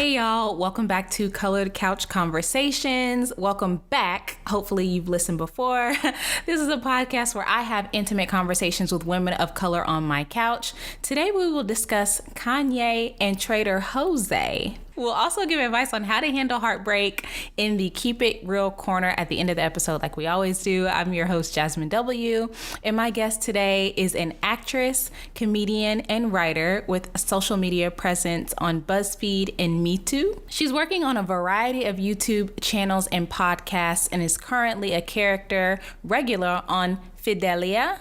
Hey y'all, welcome back to Colored Couch Conversations. Welcome back. Hopefully you've listened before. This is a podcast where I have intimate conversations with women of color on my couch. Today we will discuss Kanye and Trader Jose. We'll also give advice on how to handle heartbreak in the Keep It Real corner at the end of the episode, like we always do. I'm your host, Jasmine W. And my guest today is an actress, comedian, and writer with a social media presence on BuzzFeed and Me Too. She's working on a variety of YouTube channels and podcasts and is currently a character regular on Fidelia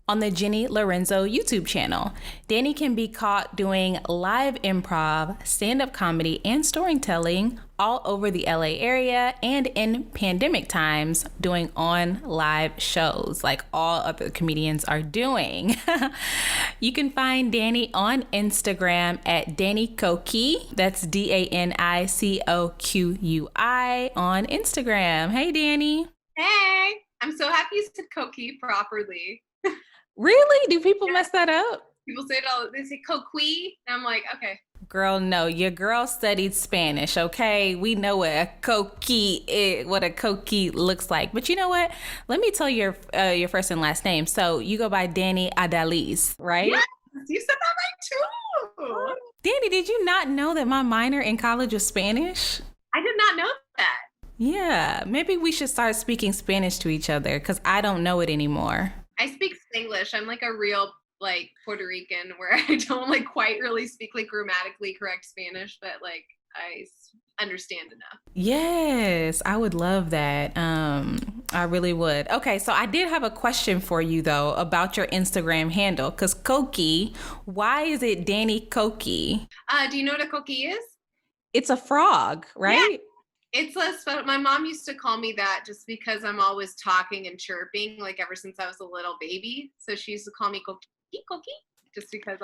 on the Jenny Lorenzo YouTube channel. Danny can be caught doing live improv, stand-up comedy, and storytelling all over the LA area and in pandemic times doing on live shows like all other comedians are doing. You can find Danny on Instagram at Danny Coqui. That's DANICOQUI on Instagram. Hey, Danny. Hey, I'm so happy you said Coqui properly. Really? Do people mess that up? People say it all. They say coqui, and I'm like, okay. Girl, no. Your girl studied Spanish, okay? We know what a coqui is, what a coqui looks like. But you know what? Let me tell your first and last name. So you go by Danielle Adaliz, right? Yes, you said that right too. Danny, did you not know that my minor in college was Spanish? I did not know that. Yeah, maybe we should start speaking Spanish to each other because I don't know it anymore. I speak English. I'm like a real Puerto Rican where I don't quite really speak grammatically correct Spanish, but I understand enough. Yes, I would love that. I really would. Okay, so I did have a question for you though about your Instagram handle because Coqui, why is it Danny Coqui? Do you know what a coqui is? It's a frog, right? Yeah. It's my mom used to call me that just because I'm always talking and chirping ever since I was a little baby. So she used to call me Coqui, just because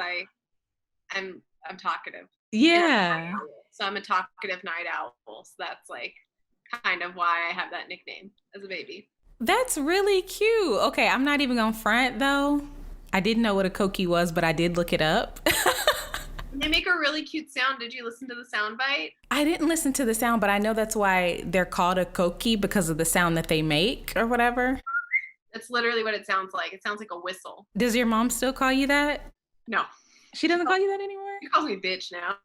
I'm talkative. Yeah. So I'm a talkative night owl. So that's kind of why I have that nickname as a baby. That's really cute. Okay, I'm not even gonna front though. I didn't know what a coqui was, but I did look it up. They make a really cute sound. Did you listen to the sound bite? I didn't listen to the sound, but I know that's why they're called a coqui because of the sound that they make or whatever. That's literally what it sounds like. It sounds like a whistle. Does your mom still call you that? No. She doesn't call you that anymore? She calls me bitch now.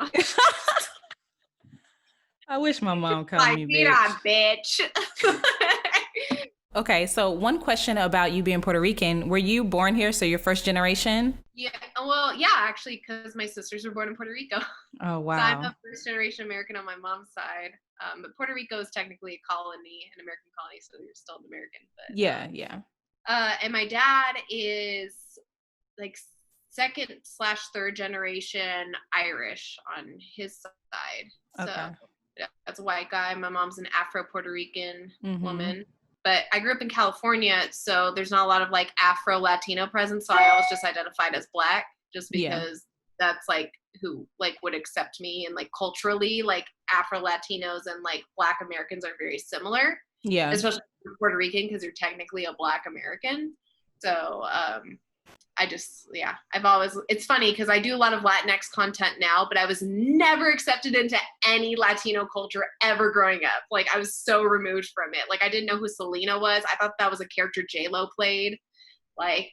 I wish my mom called me bitch. Okay, so one question about you being Puerto Rican. Were you born here, so you're first generation? Yeah, well, yeah, actually, because my sisters were born in Puerto Rico. Oh, wow. So I'm a first generation American on my mom's side. But Puerto Rico is technically a colony, an American colony, so you're still an American. But Yeah. And my dad is second/third generation Irish on his side. Okay. So yeah, that's a white guy. My mom's an Afro-Puerto Rican woman. But I grew up in California, so there's not a lot of Afro-Latino presence. So I always just identified as Black, just because that's who would accept me, and culturally, Afro-Latinos and Black Americans are very similar. Yeah. Especially Puerto Rican, because you're technically a Black American. So it's funny because I do a lot of Latinx content now, but I was never accepted into any Latino culture ever growing up. I was so removed from it. I didn't know who Selena was. I thought that was a character J-Lo played. I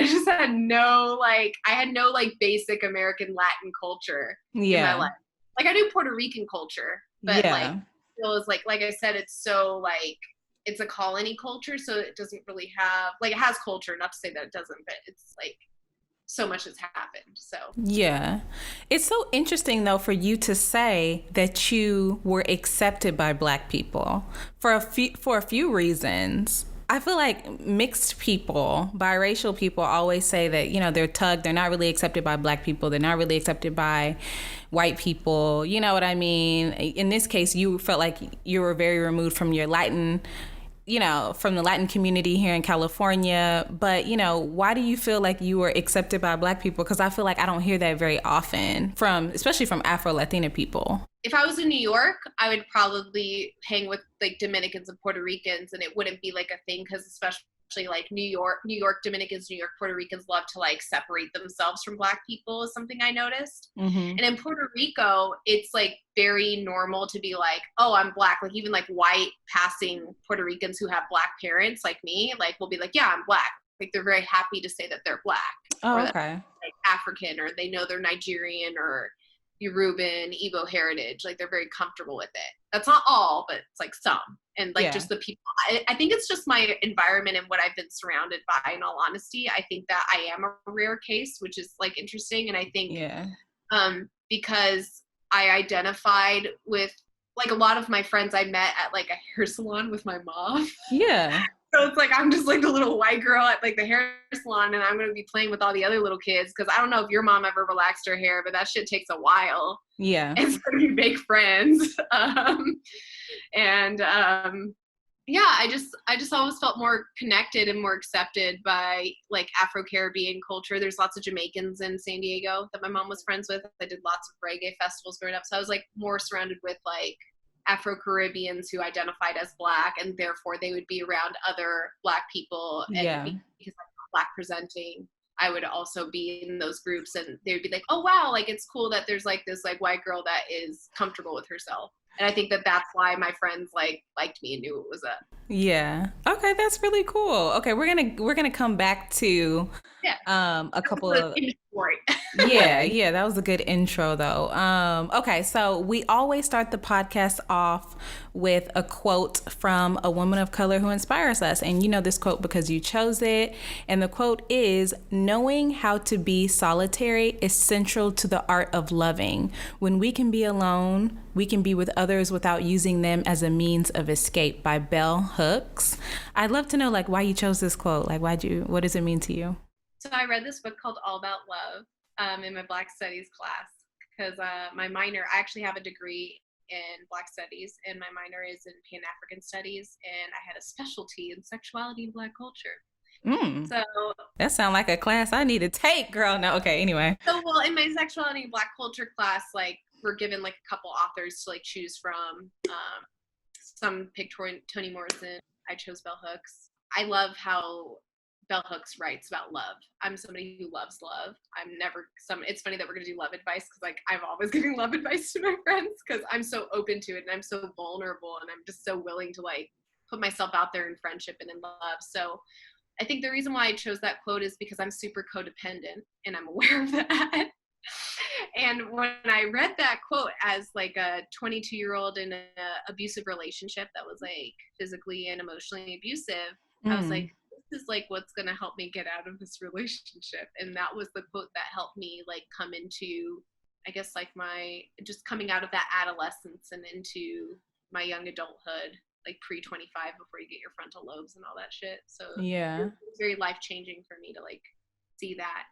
just had no, I had no basic American Latin culture in my life. I knew Puerto Rican culture, but it was like I said, it's so it's a colony culture, so it doesn't really have it has culture, not to say that it doesn't, but it's so much has happened. So yeah, it's so interesting though for you to say that you were accepted by Black people for a few reasons. I feel like mixed people, biracial people always say that, they're tugged. They're not really accepted by Black people. They're not really accepted by white people. You know what I mean? In this case, you felt like you were very removed from your Latin, from the Latin community here in California. But, why do you feel like you were accepted by Black people? Because I feel like I don't hear that very often especially from Afro-Latina people. If I was in New York, I would probably hang with Dominicans and Puerto Ricans, and it wouldn't be a thing because especially like New York Dominicans, New York Puerto Ricans love to like separate themselves from Black people is something I noticed. And in Puerto Rico, it's like very normal to be like, oh, I'm Black. Like even like white passing Puerto Ricans who have Black parents like me, like will be like, yeah, I'm Black. Like they're very happy to say that they're Black. Oh, or okay. that like African, or they know they're Nigerian or Yoruban, Igbo heritage. Like they're very comfortable with it. That's not all, but it's like some. And like just the people, I think it's just my environment and what I've been surrounded by, in all honesty. I think that I am a rare case, which is like interesting. And I think because I identified with like a lot of my friends I met at like a hair salon with my mom. Yeah. So it's like I'm just like the little white girl at like the hair salon, and I'm going to be playing with all the other little kids, because I don't know if your mom ever relaxed her hair, but that shit takes a while. Yeah. And so you make friends. Yeah, I just always felt more connected and more accepted by like Afro-Caribbean culture. There's lots of Jamaicans in San Diego that my mom was friends with. I did lots of reggae festivals growing up. So I was like more surrounded with like Afro-Caribbeans who identified as Black, and therefore they would be around other Black people. And because I'm Black presenting, I would also be in those groups, and they would be like, oh wow, like it's cool that there's like this like white girl that is comfortable with herself. And I think that that's why my friends like liked me and knew it was up. Yeah. Okay, that's really cool. Okay, we're gonna come back to a couple of yeah, that was a good intro though. Okay, so we always start the podcast off with a quote from a woman of color who inspires us. And you know this quote because you chose it. And the quote is, knowing how to be solitary is central to the art of loving. When we can be alone, we can be with others without using them as a means of escape, by Bell Hooks. I'd love to know like why you chose this quote. Like what does it mean to you? So I read this book called All About Love in my Black Studies class, because my minor, I actually have a degree in Black Studies, and my minor is in Pan-African Studies, and I had a specialty in sexuality and Black culture. So that sounds like a class I need to take, girl. No, okay, anyway. So well, in my sexuality and Black culture class, like we're given like a couple authors to like choose from. Some picked Toni Morrison. I chose Bell Hooks. I love how Bell Hooks writes about love. I'm somebody who loves love. It's funny that we're going to do love advice, because like I'm always giving love advice to my friends, because I'm so open to it and I'm so vulnerable, and I'm just so willing to like put myself out there in friendship and in love. So I think the reason why I chose that quote is because I'm super codependent, and I'm aware of that. And when I read that quote as like a 22-year-old in an abusive relationship that was like physically and emotionally abusive, I was like, this is like what's going to help me get out of this relationship. And that was the quote that helped me like come into, I guess, like my just coming out of that adolescence and into my young adulthood, like pre-25, before you get your frontal lobes and all that shit. So yeah, it was very life-changing for me to like see that.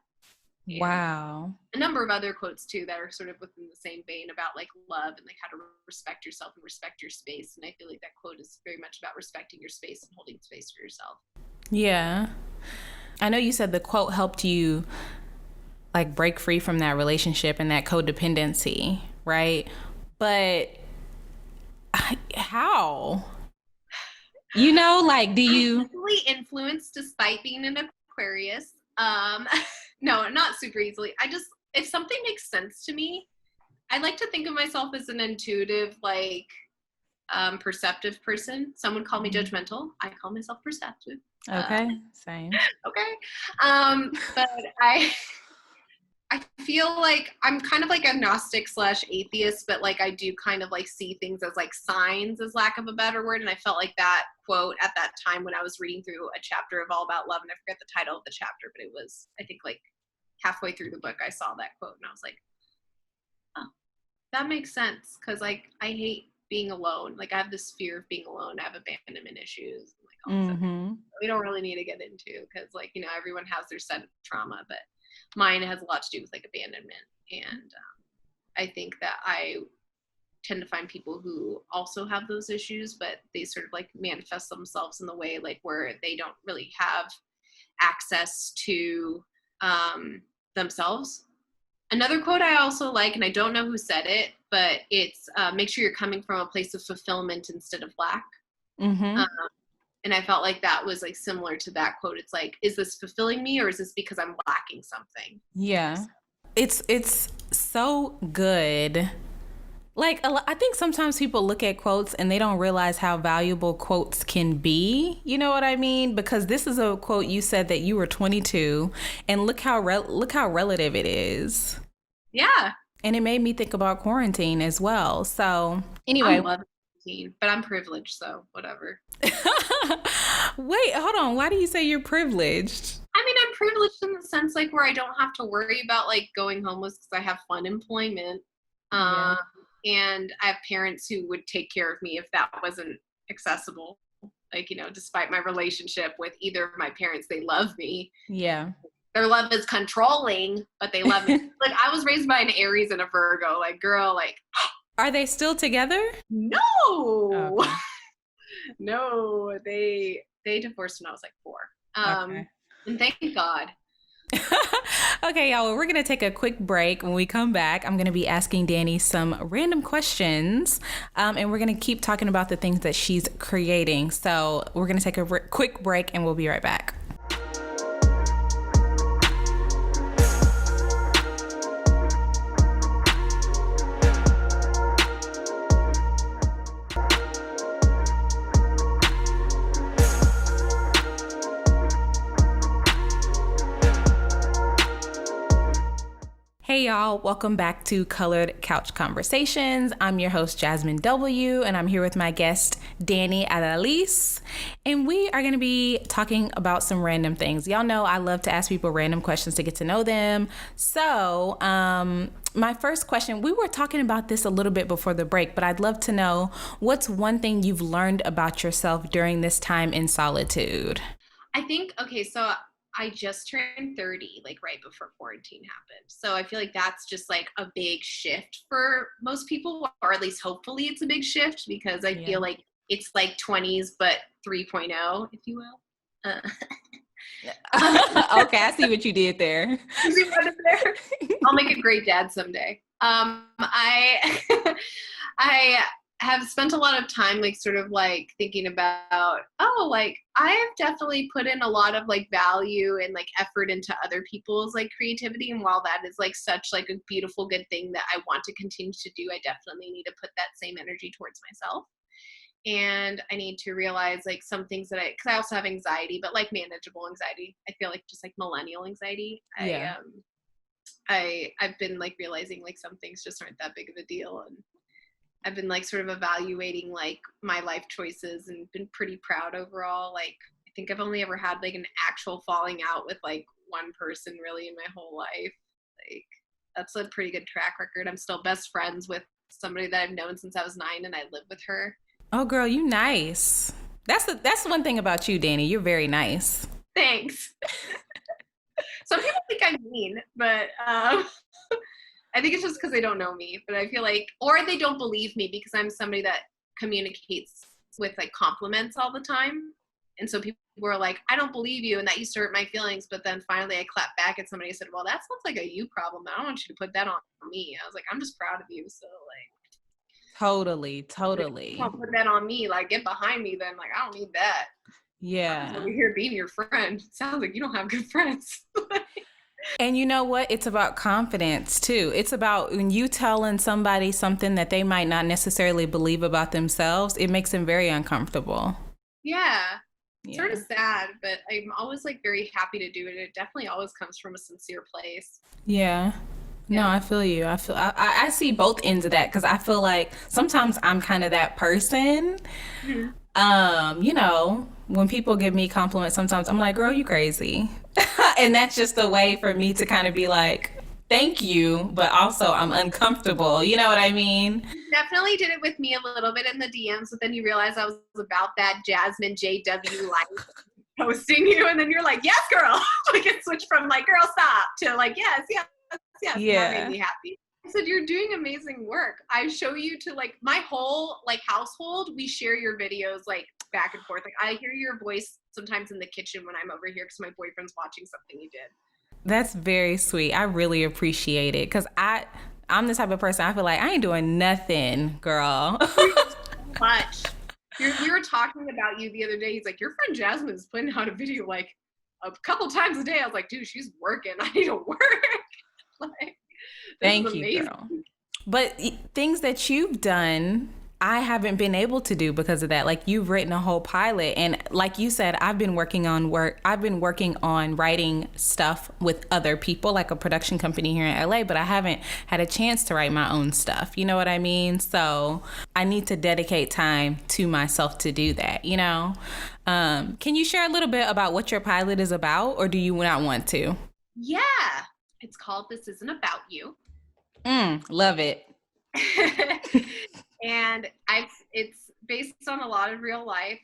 And wow. A number of other quotes too that are sort of within the same vein about like love and like how to respect yourself and respect your space. And I feel like that quote is very much about respecting your space and holding space for yourself. Yeah. I know you said the quote helped you like break free from that relationship and that codependency, right? But how? You know, like, do you... Easily influenced despite being an Aquarius. No, not super easily. If something makes sense to me, I like to think of myself as an intuitive, like, perceptive person. Some would call me judgmental. I call myself perceptive. Okay, same. Okay. But I feel like I'm kind of like agnostic / atheist, but like I do kind of like see things as like signs, as lack of a better word. And I felt like that quote at that time when I was reading through a chapter of All About Love, and I forget the title of the chapter, but it was, I think, like halfway through the book, I saw that quote and I was like, oh, that makes sense. Cause like I hate being alone. Like I have this fear of being alone. I have abandonment issues. Like all stuff we don't really need to get into, because like, you know, everyone has their set of trauma, but mine has a lot to do with like abandonment. And I think that I tend to find people who also have those issues, but they sort of like manifest themselves in the way like where they don't really have access to themselves. Another quote I also like, and I don't know who said it, but it's make sure you're coming from a place of fulfillment instead of lack. And I felt like that was like similar to that quote. It's like, is this fulfilling me or is this because I'm lacking something? Yeah. It's so good. Like, I think sometimes people look at quotes and they don't realize how valuable quotes can be. You know what I mean? Because this is a quote you said that you were 22, and look how relative it is. Yeah. And it made me think about quarantine as well. So Anyway, anyway, I love quarantine, but I'm privileged, so whatever. wait, hold on. Why do you say you're privileged? I mean, I'm privileged in the sense like where I don't have to worry about like going homeless because I have fun employment. Yeah. And I have parents who would take care of me if that wasn't accessible. Like, you know, despite my relationship with either of my parents, they love me. Yeah. Their love is controlling, but they love me. Like, I was raised by an Aries and a Virgo. Like, girl, like. Are they still together? No. Okay. No, they divorced when I was like 4. Okay. And thank God. Okay, y'all, well, we're going to take a quick break. When we come back, I'm going to be asking Danny some random questions, and we're going to keep talking about the things that she's creating. So we're going to take a quick break, and we'll be right back. Hey y'all, welcome back to Colored Couch Conversations. I'm your host, Jasmine W., and I'm here with my guest, Danielle Adaliz. And we are going to be talking about some random things. Y'all know I love to ask people random questions to get to know them. So, my first question, we were talking about this a little bit before the break, but I'd love to know, what's one thing you've learned about yourself during this time in solitude? I think, okay, so I just turned 30, like right before quarantine happened. So I feel like that's just like a big shift for most people, or at least hopefully it's a big shift, because I feel like it's like 20s, but 3.0, if you will. Okay, I see what you did there. You see what I did there? I'll make a great dad someday. I have spent a lot of time like sort of like thinking about, like I have definitely put in a lot of like value and like effort into other people's like creativity. And while that is like such like a beautiful, good thing that I want to continue to do, I definitely need to put that same energy towards myself. And I need to realize like some things that because I also have anxiety, but like manageable anxiety. I feel like just like millennial anxiety. Yeah. I've been like realizing like some things just aren't that big of a deal. And I've been like sort of evaluating like my life choices and been pretty proud overall. Like, I think I've only ever had like an actual falling out with like one person really in my whole life. Like, that's a pretty good track record. I'm still best friends with somebody that I've known since I was 9 and I live with her. Oh girl, you nice. That's one thing about you, Danny. You're very nice. Thanks. Some people think I'm mean, but I think it's just because they don't know me, but I feel like, or they don't believe me because I'm somebody that communicates with like compliments all the time. And so people were like, I don't believe you. And that used to hurt my feelings. But then finally I clapped back at somebody and said, well, that sounds like a you problem. I don't want you to put that on me. I was like, I'm just proud of you. So like. Totally. Don't put that on me. Like, get behind me then. Like, I don't need that. Yeah. I'm over here being your friend. Sounds like you don't have good friends. And you know what? It's about confidence too. It's about when you telling somebody something that they might not necessarily believe about themselves, it makes them very uncomfortable. Yeah. Sort of sad, but I'm always like very happy to do it. It definitely always comes from a sincere place. Yeah. No, I feel you. I see both ends of that, because I feel like sometimes I'm kind of that person. Mm-hmm. You know, when people give me compliments, sometimes I'm like, girl, you crazy. And that's just a way for me to kind of be like, thank you, but also I'm uncomfortable. You know what I mean? You definitely did it with me a little bit in the DMs, but then you realized I was about that Jasmine JW life posting you, and then you're like, yes, girl. Like it switched from like, girl, stop, to like, yes. Yeah. That made me happy. I said, you're doing amazing work. I show you to like my whole like household. We share your videos like back and forth. Like I hear your voice sometimes in the kitchen when I'm over here because my boyfriend's watching something you did. That's very sweet. I really appreciate it, because I'm the type of person, I feel like I ain't doing nothing, girl. Much. We were talking about you the other day. He's like, your friend Jasmine is putting out a video like a couple times a day. I was like, dude, she's working. I need to work. Like, Thank you, girl. But things that you've done, I haven't been able to do because of that. Like, you've written a whole pilot, and like you said, I've been working on writing stuff with other people, like a production company here in LA, but I haven't had a chance to write my own stuff. You know what I mean? So I need to dedicate time to myself to do that, you know? Can you share a little bit about what your pilot is about, or do you not want to? Yeah. It's called This Isn't About You. Love it. And it's based on a lot of real life.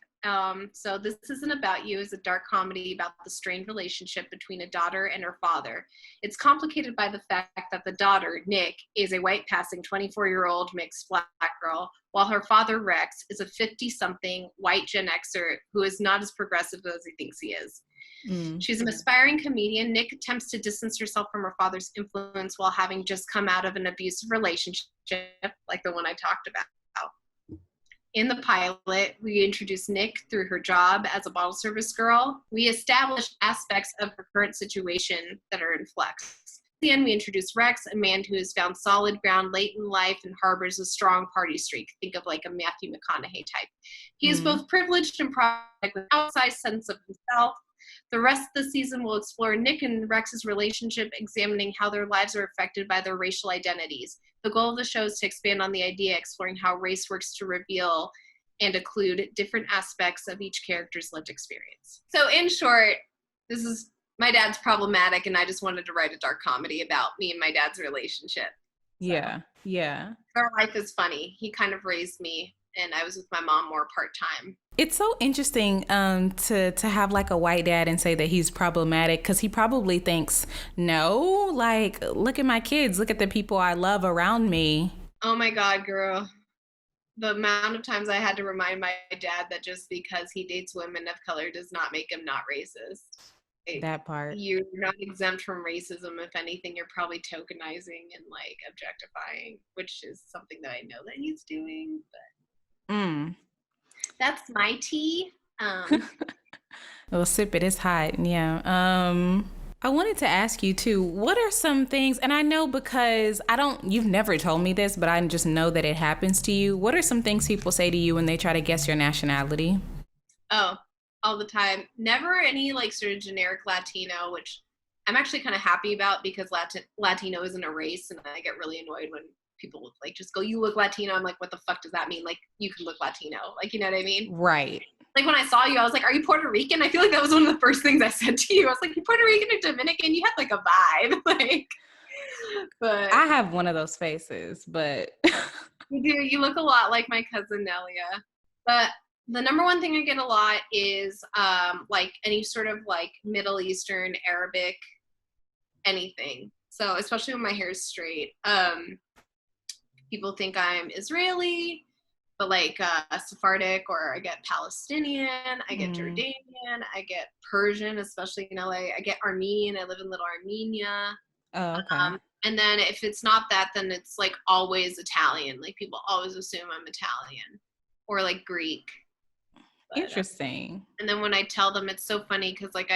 So This Isn't About You is a dark comedy about the strained relationship between a daughter and her father. It's complicated by the fact that the daughter, Nick, is a white-passing 24-year-old mixed black girl, while her father, Rex, is a 50-something white Gen Xer who is not as progressive as he thinks he is. She's an aspiring comedian. Nick attempts to distance herself from her father's influence while having just come out of an abusive relationship, like the one I talked about. In the pilot, we introduce Nick through her job as a bottle service girl. We establish aspects of her current situation that are in flux. At the end, we introduce Rex, a man who has found solid ground late in life and harbors a strong party streak. Think of like a Matthew McConaughey type. He is both privileged and pragmatic with an outsized sense of himself. The rest of the season will explore Nick and Rex's relationship, examining how their lives are affected by their racial identities. The goal of the show is to expand on the idea, exploring how race works to reveal and include different aspects of each character's lived experience. So in short, this is my dad's problematic, and I just wanted to write a dark comedy about me and my dad's relationship. Yeah, yeah. Our life is funny. He kind of raised me, and I was with my mom more part-time. It's so interesting to have like a white dad and say that he's problematic, because he probably thinks, no, like, look at my kids, look at the people I love around me. Oh my God, girl. The amount of times I had to remind my dad that just because he dates women of color does not make him not racist. That part. You're not exempt from racism. If anything, you're probably tokenizing and like objectifying, which is something that I know that he's doing, but that's my tea. Well, sip it. It's hot. Yeah. I wanted to ask you too, what are some things, and I know because you've never told me this, but I just know that it happens to you. What are some things people say to you when they try to guess your nationality? Oh, all the time. Never any like sort of generic Latino, which I'm actually kind of happy about, because Latino isn't a race, and I get really annoyed when people like just go, you look Latino. I'm like, what the fuck does that mean? Like, you can look Latino. Like, you know what I mean? Right. Like, when I saw you, I was like, are you Puerto Rican? I feel like that was one of the first things I said to you. I was like, you Puerto Rican or Dominican? You had like a vibe. Like, but I have one of those faces, but you do. You look a lot like my cousin Nelia. But the number one thing I get a lot is like any sort of like Middle Eastern, Arabic, anything. So especially when my hair is straight. People think I'm Israeli, but like Sephardic, or I get Palestinian, I get Jordanian, I get Persian, especially in LA. I get Armenian. I live in Little Armenia. Oh, okay. And then if it's not that, then it's like always Italian. Like, people always assume I'm Italian, or like Greek. But, interesting. And then when I tell them, it's so funny because like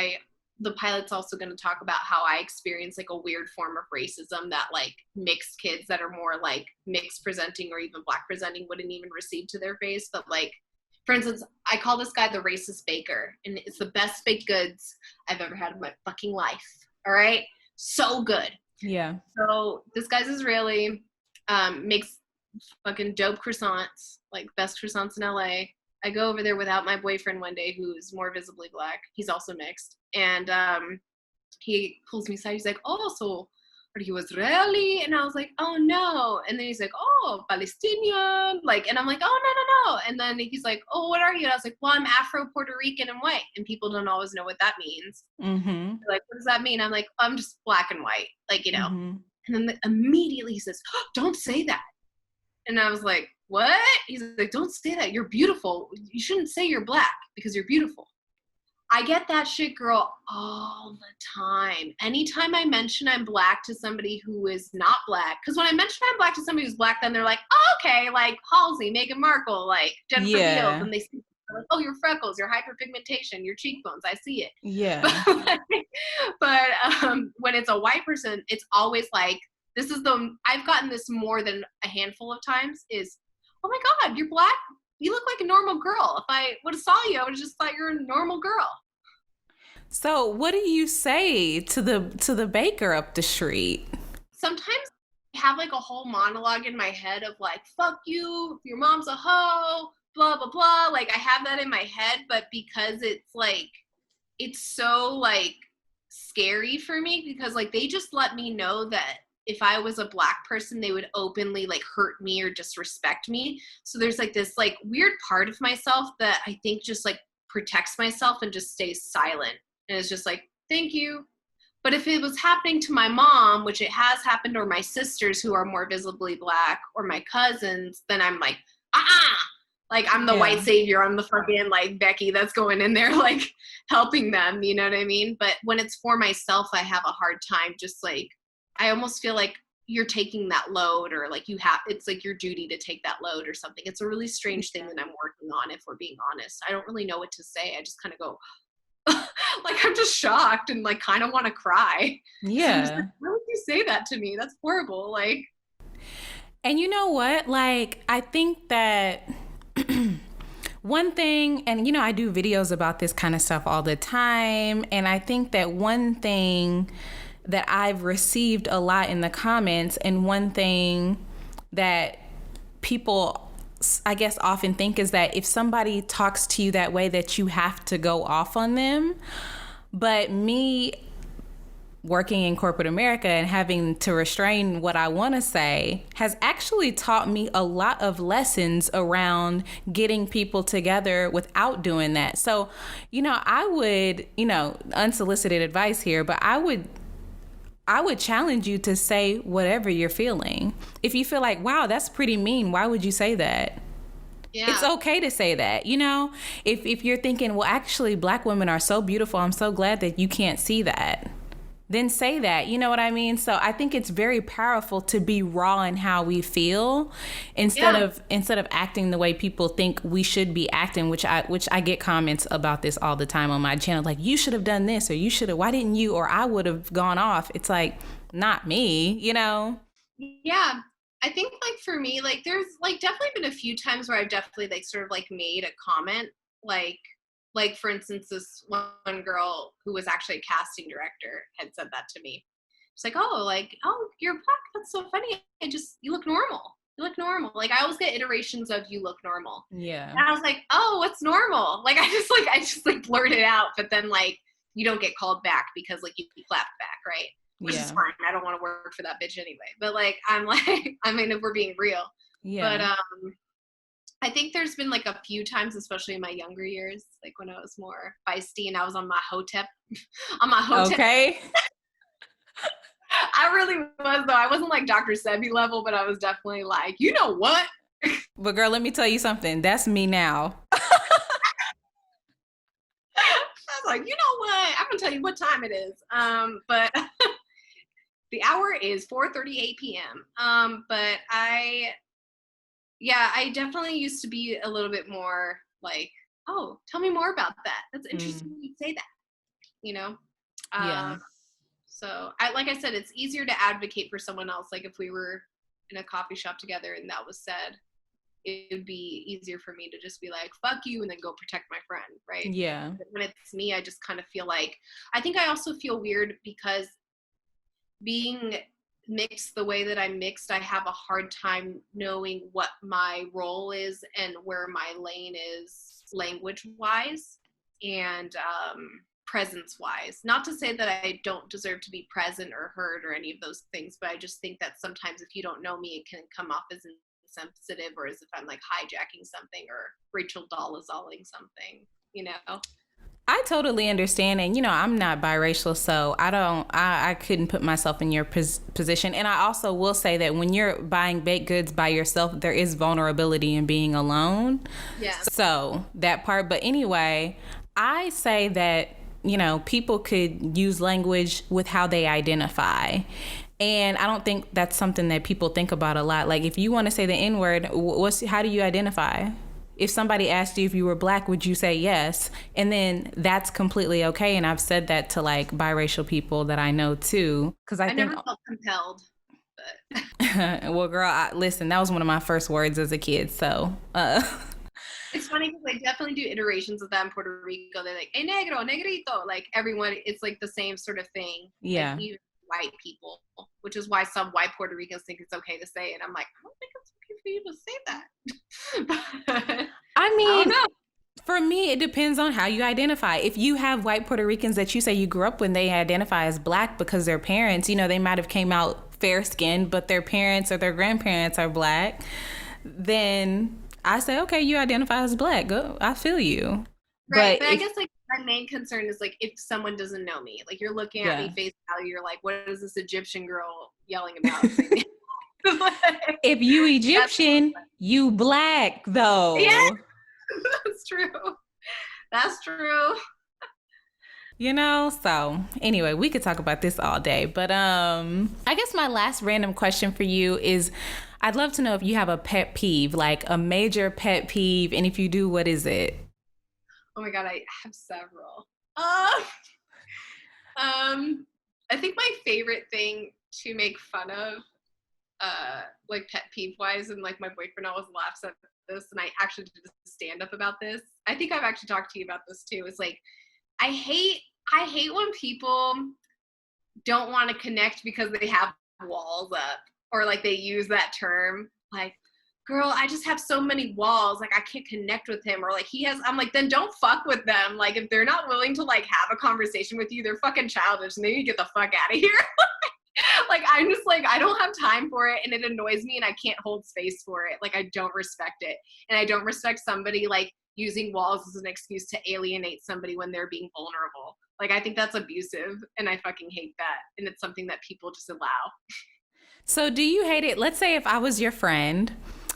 the pilot's also going to talk about how I experience like a weird form of racism that like mixed kids that are more like mixed presenting or even black presenting wouldn't even receive to their face. But like, for instance, I call this guy the racist baker, and it's the best baked goods I've ever had in my fucking life. All right. So good. Yeah. So this guy's Israeli, makes fucking dope croissants, like best croissants in LA. I go over there without my boyfriend one day, who's more visibly black. He's also mixed. And he pulls me aside. He's like, oh, so are you Israeli? And I was like, oh, no. And then he's like, oh, Palestinian. Like, and I'm like, oh, no. And then he's like, oh, what are you? And I was like, well, I'm Afro-Puerto Rican and white. And people don't always know what that means. Mm-hmm. They're like, what does that mean? I'm like, I'm just black and white. Like, you know. Mm-hmm. And then immediately he says, oh, don't say that. And I was like, what? He's like, don't say that. You're beautiful. You shouldn't say you're black because you're beautiful. I get that shit, girl, all the time. Anytime I mention I'm Black to somebody who is not Black, because when I mention I'm Black to somebody who's Black, then they're like, oh, okay, like Halsey, Meghan Markle, like Jennifer Beals, and they see, like, oh, your freckles, your hyperpigmentation, your cheekbones, I see it. Yeah. But when it's a white person, it's always like, I've gotten this more than a handful of times is, oh my God, you're Black? You look like a normal girl. If I would have saw you, I would have just thought you're a normal girl. So what do you say to the baker up the street? Sometimes I have like a whole monologue in my head of like, fuck you, your mom's a hoe, blah, blah, blah. Like I have that in my head, but because it's so like scary for me because like they just let me know that if I was a Black person, they would openly like hurt me or disrespect me. So there's like this like weird part of myself that I think just like protects myself and just stays silent. And it's just like, thank you. But if it was happening to my mom, which it has happened, or my sisters who are more visibly Black, or my cousins, then I'm like, like I'm the white savior. I'm the fucking like Becky that's going in there like helping them. You know what I mean? But when it's for myself, I have a hard time just like, I almost feel like you're taking that load or like it's like your duty to take that load or something. It's a really strange thing that I'm working on, if we're being honest. I don't really know what to say. I just kind of go, like, I'm just shocked and like kind of want to cry. Yeah. So like, why would you say that to me? That's horrible. Like, and you know what? Like, I think that one thing, and you know, I do videos about this kind of stuff all the time. And I think that one thing that I've received a lot in the comments, and one thing that people, I guess, often think is that if somebody talks to you that way, that you have to go off on them. But me working in corporate America and having to restrain what I want to say has actually taught me a lot of lessons around getting people together without doing that. So, you know, I would, you know, unsolicited advice here, but I would challenge you to say whatever you're feeling. If you feel like, wow, that's pretty mean, why would you say that? Yeah. It's okay to say that, you know? If you're thinking, well, actually, Black women are so beautiful, I'm so glad that you can't see that, then say that, you know what I mean? So I think it's very powerful to be raw in how we feel instead of acting the way people think we should be acting, which I get comments about this all the time on my channel, like, you should have done this, or you should have, why didn't you, or I would have gone off. It's like, not me, you know? Yeah. I think like for me, like there's like definitely been a few times where I've definitely like sort of like made a comment, like for instance, this one girl who was actually a casting director had said that to me. It's like, oh, you're Black. That's so funny. You look normal. You look normal. Like I always get iterations of you look normal. Yeah. And I was like, oh, what's normal? Like I just blurt it out, but then like you don't get called back because like you clapped back, right? Which is fine. I don't want to work for that bitch anyway. But like I'm like, I mean, if we're being real. Yeah. But I think there's been like a few times, especially in my younger years, like when I was more feisty and I was on my hotep. Okay. I really was, though. I wasn't like Dr. Sebi level, but I was definitely like, you know what? But girl, let me tell you something. That's me now. I was like, you know what? I'm gonna tell you what time it is. But the hour is 4:38 p.m. But I definitely used to be a little bit more like, oh, tell me more about that. That's interesting when you say that, you know? Yeah. So like I said, it's easier to advocate for someone else. Like if we were in a coffee shop together and that was said, it would be easier for me to just be like, fuck you, and then go protect my friend, right? Yeah. But when it's me, I just kind of feel like, I think I also feel weird because being mixed the way that I'm mixed, I have a hard time knowing what my role is and where my lane is language-wise and presence-wise. Not to say that I don't deserve to be present or heard or any of those things, but I just think that sometimes if you don't know me, it can come off as insensitive or as if I'm like hijacking something or Rachel Dolezalling something, you know? I totally understand. And, you know, I'm not biracial, so I couldn't put myself in your position. And I also will say that when you're buying baked goods by yourself, there is vulnerability in being alone. Yeah. So that part. But anyway, I say that, people could use language with how they identify. And I don't think that's something that people think about a lot. Like, if you want to say the N-word, how do you identify? If somebody asked you if you were Black, would you say yes? And then that's completely okay. And I've said that to like biracial people that I know too. Because I think never felt compelled. But well, girl, listen, that was one of my first words as a kid. So it's funny because I definitely do iterations of that in Puerto Rico. They're like, hey, negro, negrito. Like everyone, it's like the same sort of thing. Yeah. Like, even white people, which is why some white Puerto Ricans think it's okay to say it. I'm like, I don't think it's okay for you to say that. I mean, I don't know. For me, it depends on how you identify. If you have white Puerto Ricans that you say you grew up when, they identify as Black because their parents, they might have came out fair skinned, but their parents or their grandparents are Black, then I say, okay, you identify as Black. Go, I feel you. Right, but I guess like my main concern is like if someone doesn't know me, like you're looking at me face value, you're like, what is this Egyptian girl yelling about? If you Egyptian, you Black though. Yeah, that's true. That's true. So anyway, we could talk about this all day, but I guess my last random question for you is, I'd love to know if you have a pet peeve, like a major pet peeve, and if you do, what is it? Oh my God, I have several. I think my favorite thing to make fun of, like pet peeve wise, and like my boyfriend always laughs at this, and I actually did a stand up about this. I think I've actually talked to you about this too. It's like, I hate when people don't want to connect because they have walls up, or like they use that term, like, girl, I just have so many walls, like I can't connect with him, or like I'm like, then don't fuck with them. Like if they're not willing to like have a conversation with you, they're fucking childish and they need to get the fuck out of here. Like I'm just like, I don't have time for it, and it annoys me, and I can't hold space for it. Like I don't respect it, and I don't respect somebody like using walls as an excuse to alienate somebody when they're being vulnerable. Like I think that's abusive, and I fucking hate that, and it's something that people just allow. So do you hate it? Let's say if I was your friend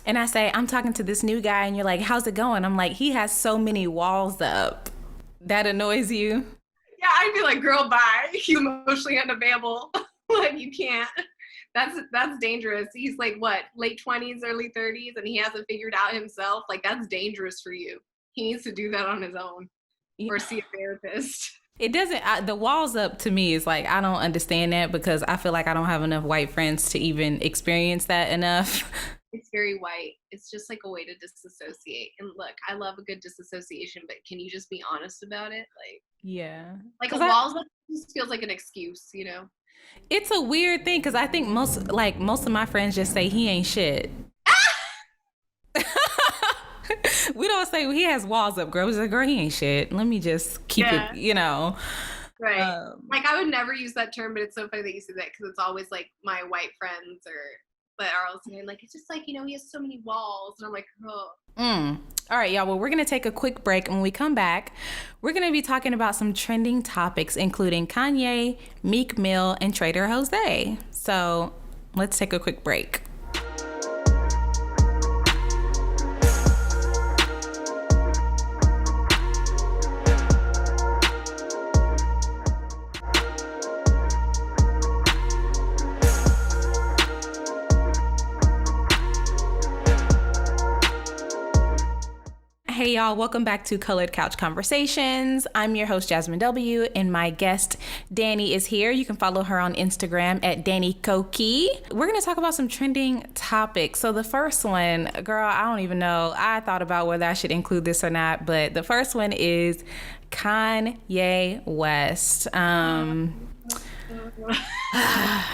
and I say, I'm talking to this new guy, and you're like, how's it going? I'm like, he has so many walls up. That annoys you? Yeah, I'd be like, girl, bye. He's emotionally unavailable. Like, you can't. That's dangerous. He's like, what, late 20s, early 30s, and he hasn't figured out himself? Like, that's dangerous for you. He needs to do that on his own, or see a therapist. It doesn't, the walls up to me is like, I don't understand that, because I feel like I don't have enough white friends to even experience that enough. It's very white. It's just like a way to disassociate. And look, I love a good disassociation, but can you just be honest about it? Like, yeah. Like a walls up just feels like an excuse, It's a weird thing, because I think most of my friends just say he ain't shit. We don't say, well, he has walls up, girl. We say, girl, he ain't shit. Let me just keep it, Right. Like I would never use that term, but it's so funny that you say that, because it's always like my white friends that are all saying like, it's just like, he has so many walls. And I'm like, oh. All right, y'all. Well, we're going to take a quick break. And when we come back, we're going to be talking about some trending topics, including Kanye, Meek Mill, and Trader Jose. So let's take a quick break. Hey y'all, welcome back to Colored Couch Conversations. I'm your host, Jasmine W., and my guest, Danny, is here. You can follow her on Instagram at Danny Koki. We're going to talk about some trending topics. So the first one, girl, I don't even know. I thought about whether I should include this or not, but the first one is Kanye West.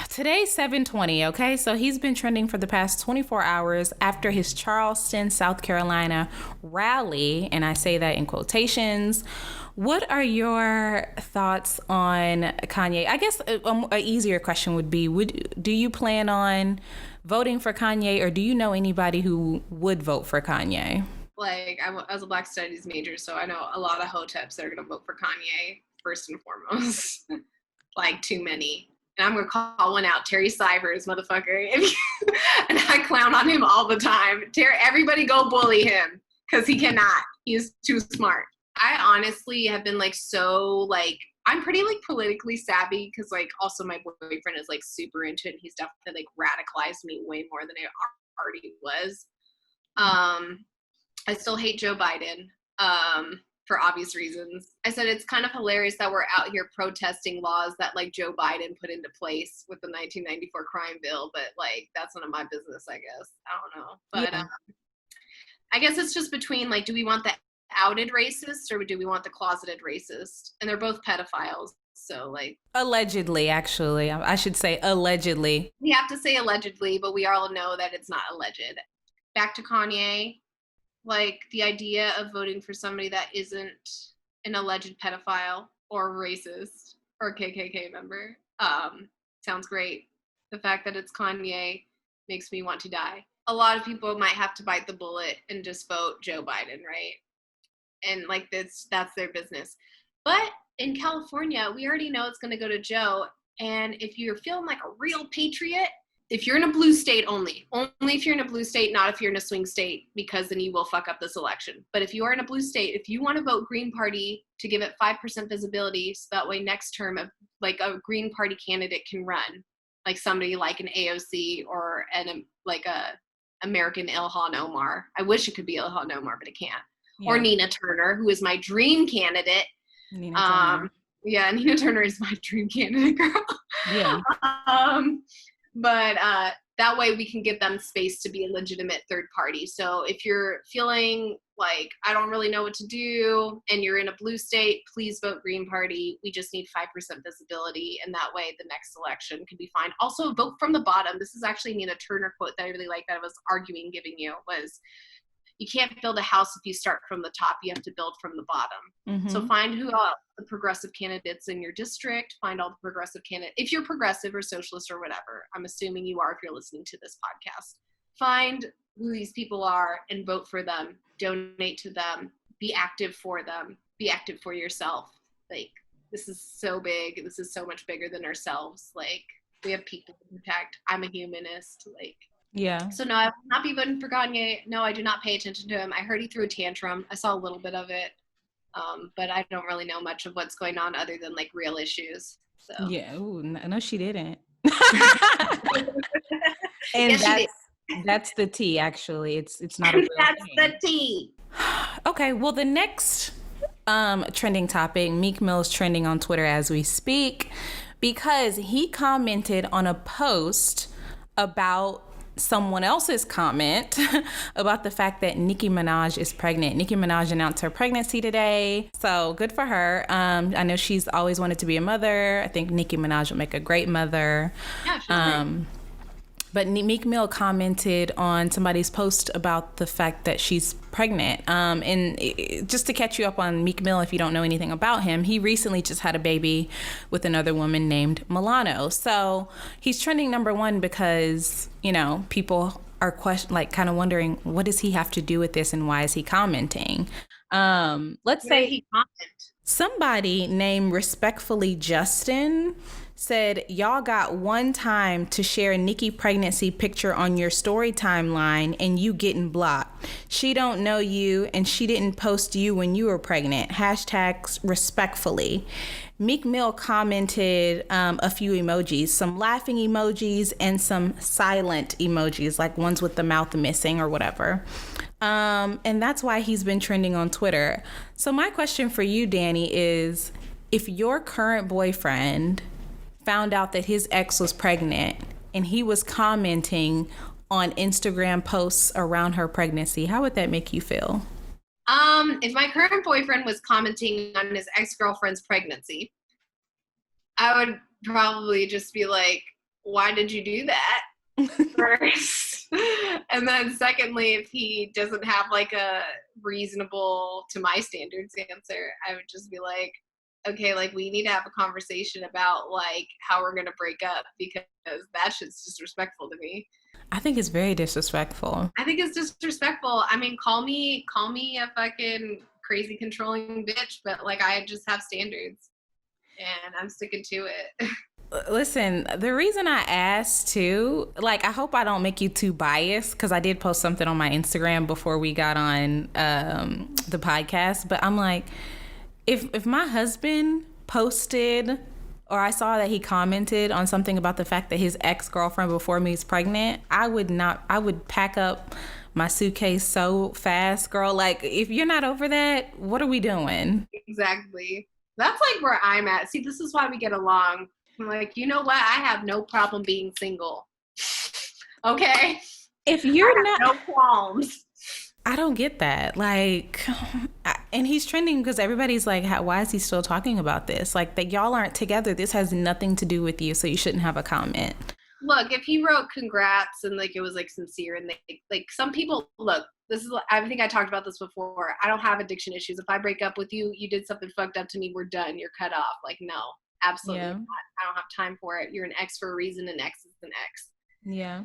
Today's 7/20, okay? So he's been trending for the past 24 hours after his Charleston, South Carolina rally, and I say that in quotations. What are your thoughts on Kanye? I guess an easier question would be, do you plan on voting for Kanye, or do you know anybody who would vote for Kanye? Like, I was a Black Studies major, so I know a lot of hoteps that are going to vote for Kanye, first and foremost. Like, too many. And I'm going to call one out, Terry Sivers, motherfucker. And I clown on him all the time. Everybody go bully him, because he cannot. He's too smart. I honestly have been like so like I'm pretty like politically savvy because like also my boyfriend is like super into it and he's definitely like radicalized me way more than I already was. I still hate Joe Biden for obvious reasons. I said it's kind of hilarious that we're out here protesting laws that like Joe Biden put into place with the 1994 crime bill, but like that's none of my business, I guess. I don't know. But I guess it's just between like, do we want the outed racist or do we want the closeted racist? And they're both pedophiles. So like allegedly, actually, I should say allegedly. We have to say allegedly, but we all know that it's not alleged. Back to Kanye, like the idea of voting for somebody that isn't an alleged pedophile or racist or KKK member sounds great. The fact that it's Kanye makes me want to die. A lot of people might have to bite the bullet and just vote Joe Biden, right? And like that's their business. But in California, we already know it's going to go to Joe. And if you're feeling like a real patriot, if you're in a blue state only if you're in a blue state, not if you're in a swing state, because then you will fuck up this election. But if you are in a blue state, if you want to vote Green Party to give it 5% visibility, so that way next term, like a Green Party candidate can run, like somebody like an AOC or like a American Ilhan Omar. I wish it could be Ilhan Omar, but it can't. Yeah. Or Nina Turner, who is my dream candidate. Nina Turner. Yeah, Nina Turner is my dream candidate, girl. Yeah. But that way we can give them space to be a legitimate third party. So if you're feeling like, I don't really know what to do, and you're in a blue state, please vote Green Party. We just need 5% visibility, and that way the next election can be fine. Also, vote from the bottom. This is actually Nina Turner quote that I really like that I was giving you, was, you can't build a house if you start from the top. You have to build from the bottom. Mm-hmm. So find who the progressive candidates in your district. Find all the progressive candidates. If you're progressive or socialist or whatever, I'm assuming you are if you're listening to this podcast. Find who these people are and vote for them. Donate to them. Be active for them. Be active for yourself. Like, this is so big. This is so much bigger than ourselves. Like, we have people to protect. I'm a humanist. Like, yeah. So no, I will not be voting for Kanye. No, I do not pay attention to him. I heard he threw a tantrum. I saw a little bit of it. But I don't really know much of what's going on other than like real issues. So yeah. Ooh, no, she didn't. And yes, that's the tea, actually. It's not a real that's thing. The tea. Okay, well, the next trending topic, Meek Mill is trending on Twitter as we speak because he commented on a post about someone else's comment about the fact that Nicki Minaj is pregnant. Nicki Minaj announced her pregnancy today, so good for her. I know she's always wanted to be a mother. I think Nicki Minaj would make a great mother. Yeah, she's great. But Meek Mill commented on somebody's post about the fact that she's pregnant. And just to catch you up on Meek Mill, if you don't know anything about him, he recently just had a baby with another woman named Milano. So he's trending number one because, you know, people are kind of wondering, what does he have to do with this and why is he commenting? Let's say he commented. Somebody named Respectfully Justin said, y'all got one time to share a Nicki pregnancy picture on your story timeline and you getting blocked. She don't know you and she didn't post you when you were pregnant. Hashtags respectfully. Meek Mill commented a few emojis, some laughing emojis and some silent emojis, like ones with the mouth missing or whatever. And that's why he's been trending on Twitter. So my question for you, Danny, is if your current boyfriend found out that his ex was pregnant and he was commenting on Instagram posts around her pregnancy, how would that make you feel? If my current boyfriend was commenting on his ex-girlfriend's pregnancy, I would probably just be like, why did you do that? First. And then secondly, if he doesn't have like a reasonable, to my standards, answer, I would just be like, okay, like we need to have a conversation about like how we're gonna break up because that shit's disrespectful to me. I think it's very disrespectful. I think it's disrespectful. I mean, call me a fucking crazy controlling bitch, but like I just have standards and I'm sticking to it. Listen, the reason I asked too, like, I hope I don't make you too biased because I did post something on my Instagram before we got on the podcast. But I'm like, if my husband posted or I saw that he commented on something about the fact that his ex-girlfriend before me is pregnant, I would pack up my suitcase so fast, girl. Like, if you're not over that, what are we doing? Exactly. That's like where I'm at. See, this is why we get along. I'm like, you know what? I have no problem being single. Okay? If you're not, no qualms. I don't get that. Like, and he's trending because everybody's like, why is he still talking about this? Like, that y'all aren't together. This has nothing to do with you, so you shouldn't have a comment. Look, if he wrote congrats and like it was like sincere and like some people, look, this is, I think I talked about this before. I don't have addiction issues. If I break up with you, you did something fucked up to me, we're done. You're cut off. Like, no, absolutely not. I don't have time for it. You're an ex for a reason. An ex is an ex. Yeah.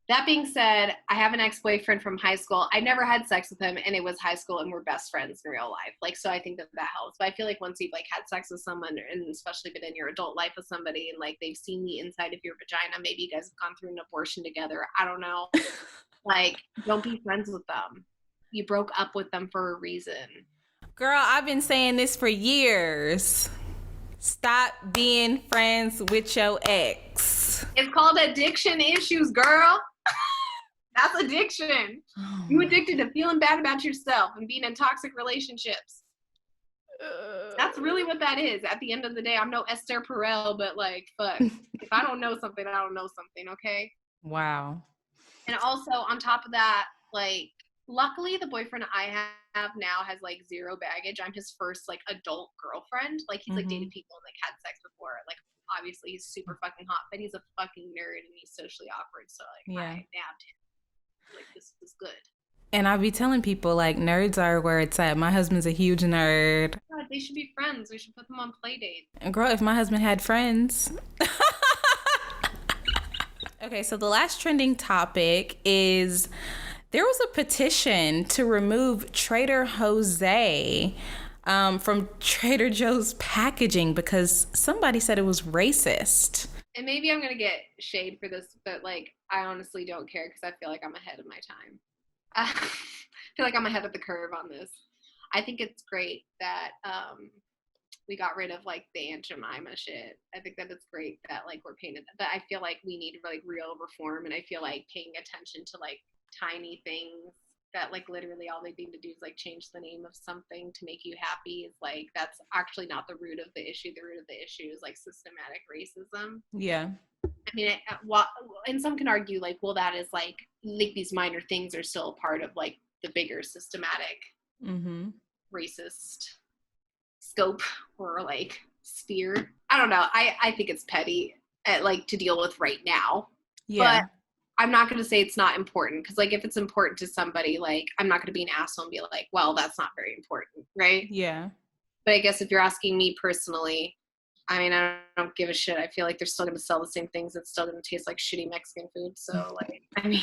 That being said, I have an ex-boyfriend from high school. I never had sex with him, and it was high school, and we're best friends in real life. Like, so I think that helps. But I feel like once you've like had sex with someone, and especially been in your adult life with somebody, and like they've seen the inside of your vagina, maybe you guys have gone through an abortion together. I don't know. Like, don't be friends with them. You broke up with them for a reason. Girl, I've been saying this for years. Stop being friends with your ex. It's called addiction issues, girl. That's addiction. Oh, you addicted to feeling bad about yourself and being in toxic relationships. That's really what that is. At the end of the day, I'm no Esther Perel, but like, fuck. If I don't know something, I don't know something, okay? Wow. And also, on top of that, like, luckily the boyfriend I have now has like zero baggage. I'm his first like adult girlfriend. Like, he's like dated people and like had sex before. Like, obviously he's super fucking hot, but he's a fucking nerd and he's socially awkward. So like, I nabbed him. Like, this is good. And I'll be telling people, like, nerds are where it's at. My husband's a huge nerd. God, they should be friends. We should put them on play dates. And girl, if my husband had friends. Okay, so the last trending topic is there was a petition to remove Trader Jose from Trader Joe's packaging because somebody said it was racist. And maybe I'm going to get shade for this, but like, I honestly don't care because I feel like I'm ahead of my time. I feel like I'm ahead of the curve on this. I think it's great that we got rid of like the Aunt Jemima shit. I think that it's great that like we're painted, but I feel like we need like real reform, and I feel like paying attention to like tiny things that like literally all they need to do is like change the name of something to make you happy is like, that's actually not the root of the issue. The root of the issue is like systematic racism. Yeah. I mean, and some can argue like, well, that is like these minor things are still a part of like the bigger systematic racist scope or like sphere. I don't know. I think it's petty like to deal with right now. Yeah. But I'm not going to say it's not important because like if it's important to somebody, like I'm not going to be an asshole and be like, well, that's not very important, right? Yeah. But I guess if you're asking me personally, I mean, I don't give a shit. I feel like they're still going to sell the same things. It's still going to taste like shitty Mexican food. So, like, I mean.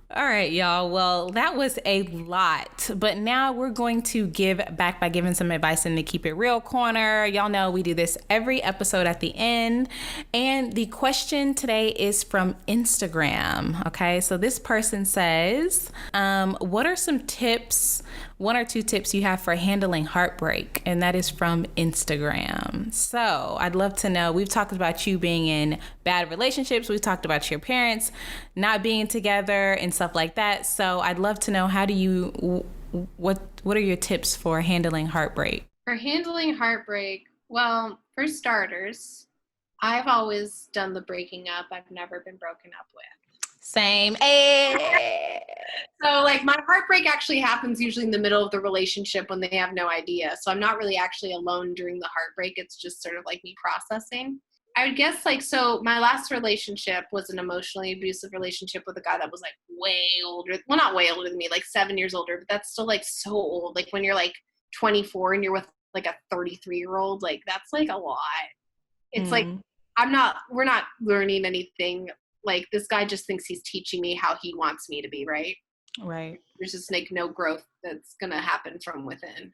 All right, y'all. Well, that was a lot. But now we're going to give back by giving some advice in the Keep It Real corner. Y'all know we do this every episode at the end. And the question today is from Instagram. Okay, so this person says, what are some tips, 1 or 2 tips you have for handling heartbreak? And that is from Instagram. So I'd love to know, we've talked about you being in bad relationships. We've talked about your parents not being together and stuff like that. So I'd love to know, how do you, what are your tips for handling heartbreak? For handling heartbreak, well, for starters, I've always done the breaking up. I've never been broken up with. Same. So like my heartbreak actually happens usually in the middle of the relationship when they have no idea. So I'm not really actually alone during the heartbreak. It's just sort of like me processing. I would guess like, so my last relationship was an emotionally abusive relationship with a guy that was like way older. Well, not way older than me, like 7 years older, but that's still like so old. Like when you're like 24 and you're with like a 33-year-old, like that's like a lot. It's like, we're not learning anything. Like this guy just thinks he's teaching me how he wants me to be, right? Right. There's just like no growth that's going to happen from within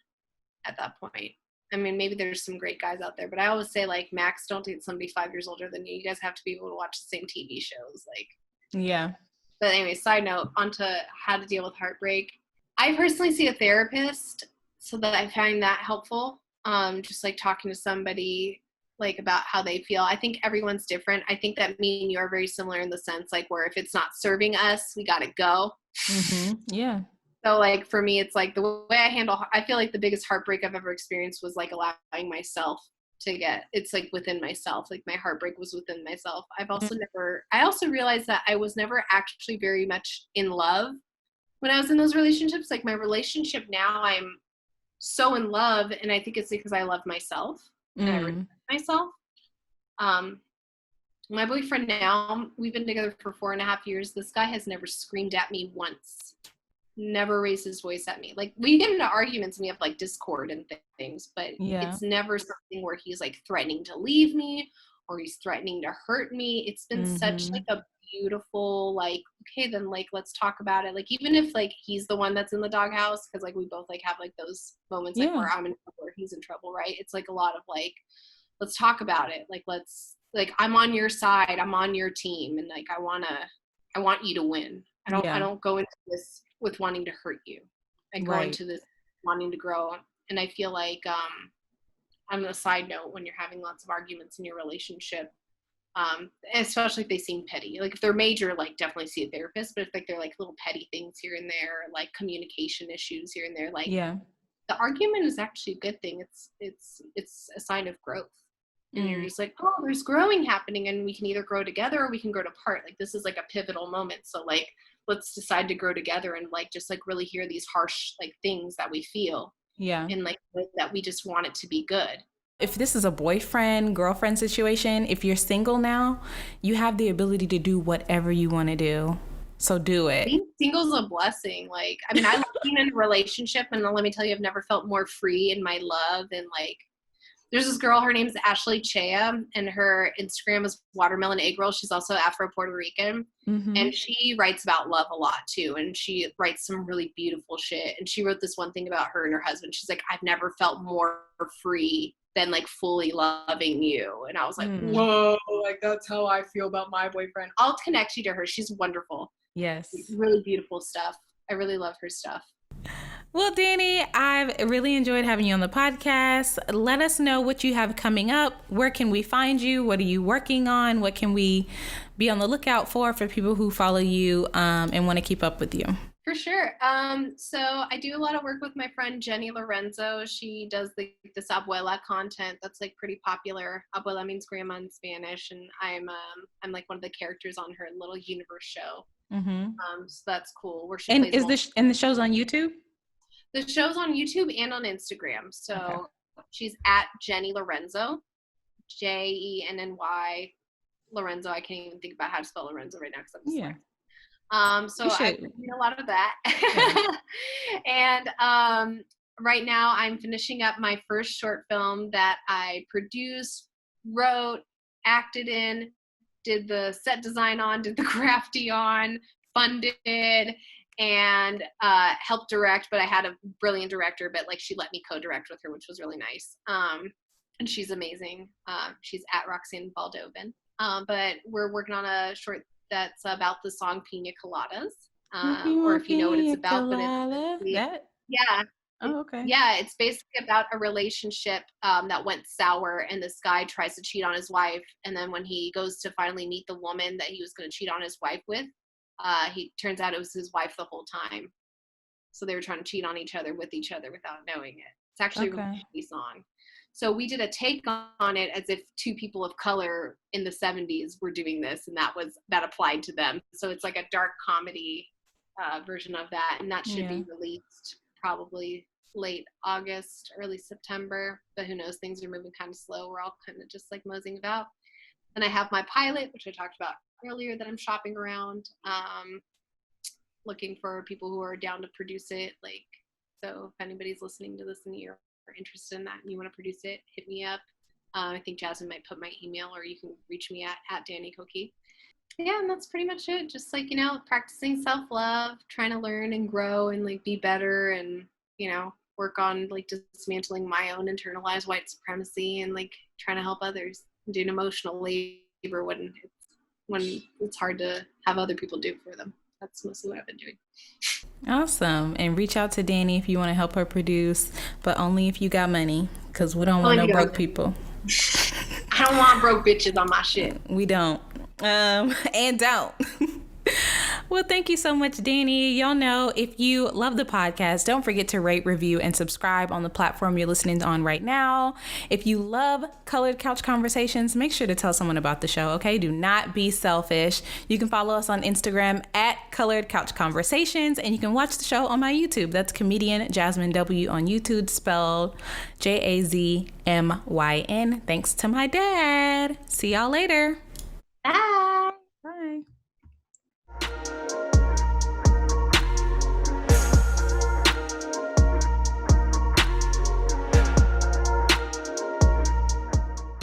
at that point. I mean, maybe there's some great guys out there, but I always say, like, max, don't date somebody 5 years older than you. You guys have to be able to watch the same TV shows. Like, Yeah. but anyway, side note, onto how to deal with heartbreak. I personally see a therapist so that I find that helpful. Just like talking to somebody like about how they feel. I think everyone's different. I think that me and you are very similar in the sense like where if it's not serving us, we got to go. Mm-hmm. Yeah. So like for me, it's like the way I feel like the biggest heartbreak I've ever experienced was like allowing myself to get, it's like within myself, like my heartbreak was within myself. I also realized that I was never actually very much in love when I was in those relationships. Like my relationship now, I'm so in love, and I think it's because I love myself and I respect myself. My boyfriend now, we've been together for 4.5 years. This guy has never screamed at me once, never raised his voice at me. Like we get into arguments and we have like discord and things, but it's never something where he's like threatening to leave me or he's threatening to hurt me. It's been such like a beautiful, like, okay, then like let's talk about it. Like even if like he's the one that's in the doghouse, because like we both like have like those moments like where I'm in trouble or he's in trouble, right? It's like a lot of like, let's talk about it. Like I'm on your side, I'm on your team, and like I want you to win. I don't go into this with wanting to hurt you. I go into this wanting to grow. And I feel like on a side note, when you're having lots of arguments in your relationship, especially if they seem petty, like if they're major, like definitely see a therapist, but if like they're like little petty things here and there, like communication issues here and there, like the argument is actually a good thing. It's a sign of growth. And you're just like, oh, there's growing happening, and we can either grow together or we can grow apart. Like this is like a pivotal moment. So like, let's decide to grow together and like just like really hear these harsh like things that we feel. Yeah. And like that we just want it to be good. If this is a boyfriend, girlfriend situation, if you're single now, you have the ability to do whatever you want to do. So do it. Being single is a blessing. Like, I mean, I love being in a relationship, and let me tell you, I've never felt more free in my love. And like, there's this girl, her name's Ashley Chea, and her Instagram is Watermelon Egg Roll. She's also Afro-Puerto Rican, and she writes about love a lot too, and she writes some really beautiful shit. And she wrote this one thing about her and her husband. She's like, I've never felt more free than like fully loving you. And I was like, whoa, like that's how I feel about my boyfriend. I'll connect you to her. She's wonderful. Yes. Really beautiful stuff. I really love her stuff. Well, Danny, I've really enjoyed having you on the podcast. Let us know what you have coming up. Where can we find you? What are you working on? What can we be on the lookout for people who follow you and want to keep up with you? For sure. So I do a lot of work with my friend Jenny Lorenzo. She does this abuela content that's like pretty popular. Abuela means grandma in Spanish, and I'm like one of the characters on her little universe show. So that's cool. Where she plays the show's on YouTube? The show's on YouTube and on Instagram. So she's at Jenny Lorenzo, Jenny Lorenzo. I can't even think about how to spell Lorenzo right now because I'm so I do a lot of that. And right now I'm finishing up my first short film that I produced, wrote, acted in, did the set design on, did the crafty on, funded, and helped direct. But I had a brilliant director, but like she let me co-direct with her, which was really nice. And she's amazing. She's at Roxanne Baldovin. But we're working on a short that's about the song Pina Coladas, or if you know what it's about. But it's basically about a relationship that went sour, and this guy tries to cheat on his wife, and then when he goes to finally meet the woman that he was going to cheat on his wife with, he turns out it was his wife the whole time. So they were trying to cheat on each other with each other without knowing it. It's actually a really funny song. So we did a take on it as if two people of color in the 70s were doing this, and that applied to them. So it's like a dark comedy version of that, and that should be released probably late August, early September. But who knows? Things are moving kind of slow. We're all kind of just like moseying about. And I have my pilot, which I talked about earlier, that I'm shopping around, looking for people who are down to produce it. Like, so if anybody's listening to this and you're interested in that and you want to produce it, hit me up. I think Jasmine might put my email, or you can reach me at Danny Koki. Yeah, and that's pretty much it. Just like, practicing self-love, trying to learn and grow and like be better, and work on like dismantling my own internalized white supremacy and like trying to help others, doing emotional labor when it's hard to have other people do it for them. That's mostly what I've been doing. Awesome. And reach out to Danny if you want to help her produce, but only if you got money, because we don't want no broke people. I don't want broke bitches on my shit. We don't. And don't. Well, thank you so much, Danny. Y'all know, if you love the podcast, don't forget to rate, review, and subscribe on the platform you're listening on right now. If you love Colored Couch Conversations, make sure to tell someone about the show, okay? Do not be selfish. You can follow us on Instagram at Colored Couch Conversations, and you can watch the show on my YouTube. That's comedian Jazmyn W on YouTube, spelled Jazmyn. Thanks to my dad. See y'all later. Bye.